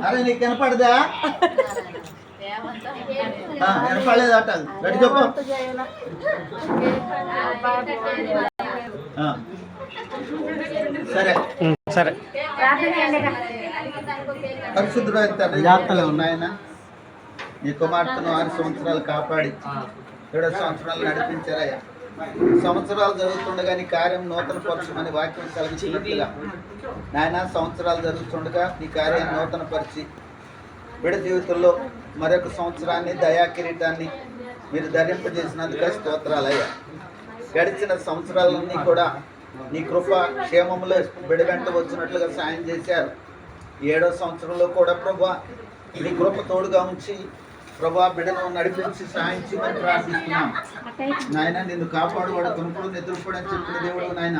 అరే నీకు వినపడదా? వినపడలేదట గడి చెప్పు. సరే సరే. పరిశుద్ధుడైన తండ్రి జాతలు ఉన్నాయన నీ కుమార్తెను 6 సంవత్సరాలు కాపాడి 7 సంవత్సరాలు నడిపించారయ్యా. సంవత్సరాలు జరుగుతుండగా నీ కార్యం నూతన పరచమని వాక్యం కలిగించినట్లుగా నాయన సంవత్సరాలు జరుగుతుండగా నీ కార్యాన్ని నూతన పరిచి బిడ్డ జీవితంలో మరొక సంవత్సరాన్ని దయా కిరీటాన్ని మీరు ధరింపజేసినందుకు స్తోత్రాలయ్యా. గడిచిన సంవత్సరాలన్నీ కూడా నీ కృప క్షేమంలో బిడ్డ వెంట వచ్చినట్లుగా సాయం చేశారు. 7వ సంవత్సరంలో కూడా ప్రభా నీ కృప తోడుగా ఉంచి ప్రభా బిడ్డను నడిపించి సాయం చేయమని ప్రార్థిస్తున్నాం. నాయన నిన్ను కాపాడువాడు తునుపుడు నిద్రపడు అని చెప్పిన దేవుడు నాయన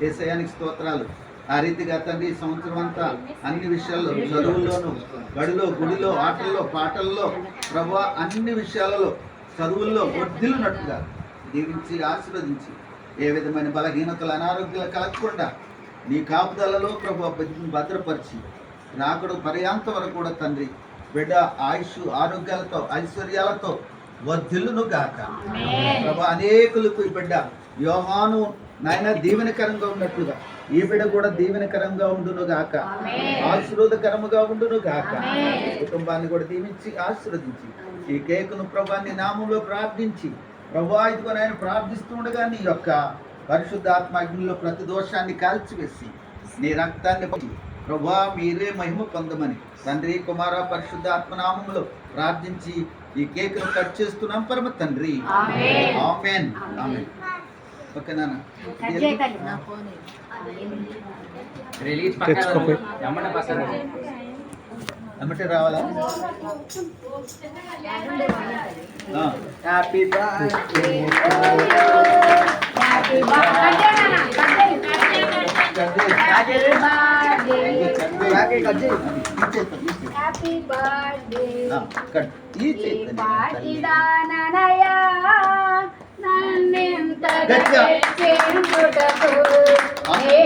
యేసయ్యానికి స్తోత్రాలు. ఆ రీతిగా తండ్రి ఈ సంవత్సరం అంతా అన్ని విషయాల్లో చదువుల్లోనూ బడిలో గుడిలో ఆటల్లో పాటల్లో ప్రభా అన్ని విషయాలలో చదువుల్లో వర్ధిల్లునట్టుగా దీవించి ఆశీర్వదించి ఏ విధమైన బలహీనతలు అనారోగ్యాలు కలగకుండా నీ కాపుదలలో ప్రభు భద్రపరిచి రాకడు పర్యాంత వరకు కూడా తండ్రి బిడ్డ ఆయుష్ ఆరోగ్యాలతో ఐశ్వర్యాలతో వర్ధిల్లును గాక. ప్రభు అనేకులకు ఈ బిడ్డ యోహాను నాయన దీవెనకరంగా ఉన్నట్లుగా ఈ బిడ్డ కూడా దీవెనకరంగా ఉండును గాక, ఆశీర్వాదకరముగా ఉండును గాక. కుటుంబాన్ని కూడా దీవించి ఆశీర్వదించి ఈ కేకును ప్రభాన్ని నామంలో ప్రార్థించి ప్రభా ఇదిగో ఆయన ప్రార్థిస్తుండగా నీ యొక్క పరిశుద్ధాత్మాగ్నిలో ప్రతి దోషాన్ని కాల్చివేసి నీ రక్తాన్ని ప్రభా మీరే మహిమ పొందమని తండ్రి కుమార పరిశుద్ధాత్మనామంలో ప్రార్థించి ఈ కేకును కట్ చేస్తున్నాం పరమ తండ్రి. ఆమేన్ ఆమేన్. ఓకేనా? ఎమ్మటే రావాలా? హ్యాపీ బర్త్డే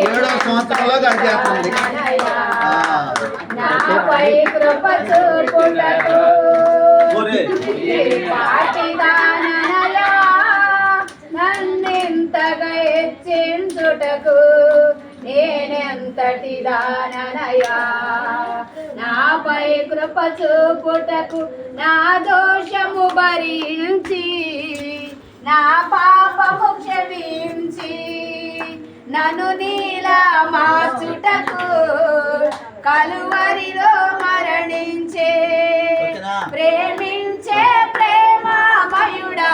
ఏడో సంవత్సరంలో గడిచేస్తుంది. నన్నెంతగా హెచ్చించుటకు నేనెంతటి దాననయా, నాపై కృప చూపుటకు నా దోషము భరించి నా పాపము క్షమించి నన్ను నీలా మార్చుటకు కలువరిలో మరణించే ప్రేమించే ప్రేమమయుడా,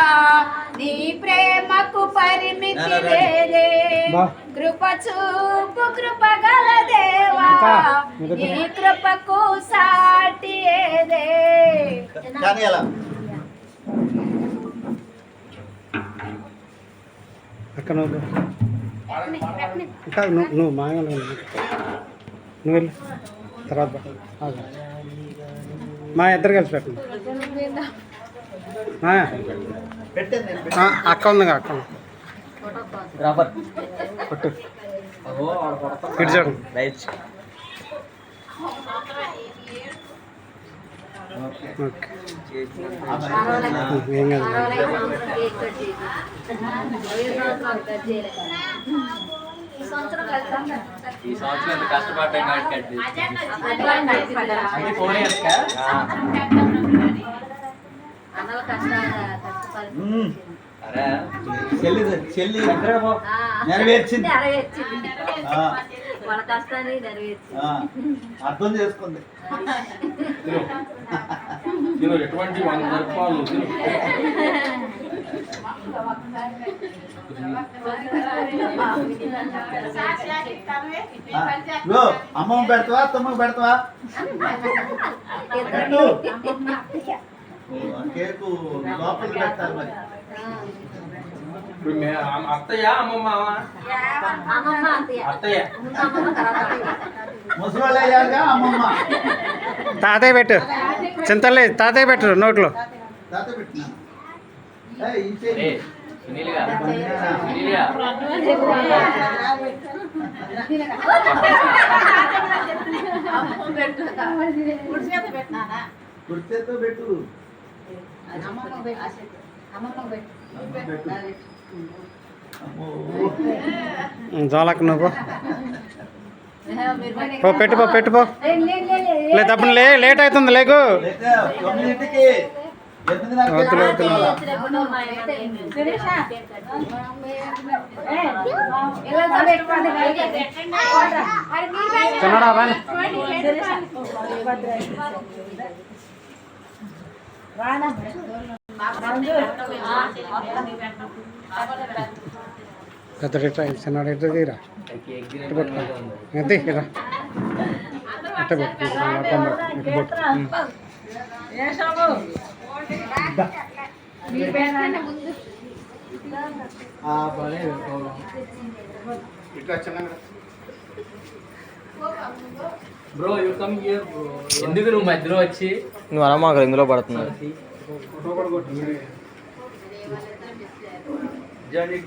నీ ప్రేమకు పరిమితి లేదే. కృప చూపు కృపగల దేవా, నీ కృపకు సాటి ఏదే. అక్కడ నువ్వు మాగా నువ్వు వెళ్ళి తర్వాత మా ఇద్దరు కలిసి పెట్టండి. అక్క ఉంది అక్క కొట్టు ఇటు చూడండి. ఏం కాదు. ఈ సంవత్సరం ఎంత కష్టపడ్డా చెల్లి నెరవేర్చింది, వాళ్ళ కష్టాన్ని నెరవేర్చింది, అర్థం చేసుకుంది. ఎటువంటి 100 రూపాయలు అమ్మమ్మ పెడతావా తమ్మ పెడతావా? కేకు లోపల పెట్టాలి మరి. అత్తయ్య అమ్మమ్మ అత్తయ్య ముసలి అయ్యాక అమ్మమ్మ. తాతయ్య పెట్టు, చింతలే తాతయ్య పెట్టు నోట్లో. తాతయ్య పెట్టినా కుర్చీతో పెట్టు. అమ్మో. జాలక్ నువ్వు పో పెట్టుపో పెట్టుపో లేదు అప్పుడు లేట్ అవుతుంది లేకు అయితే 9ంటికి 8 వద్దులే, వద్దులే. చిన్నడా బాగా పెద్ద చిన్నడు ఎట్లా తీరా ఇటు పట్టుకో అది ఇరా అట్ట పెట్టు అడ్డం పెట్టు ఇటు పట్టు bro you come here bro. ఎందుకు నువ్వు మధ్యలో వచ్చి నువ్వు అనమాక ఇందులో పడుతున్నావు. జానీ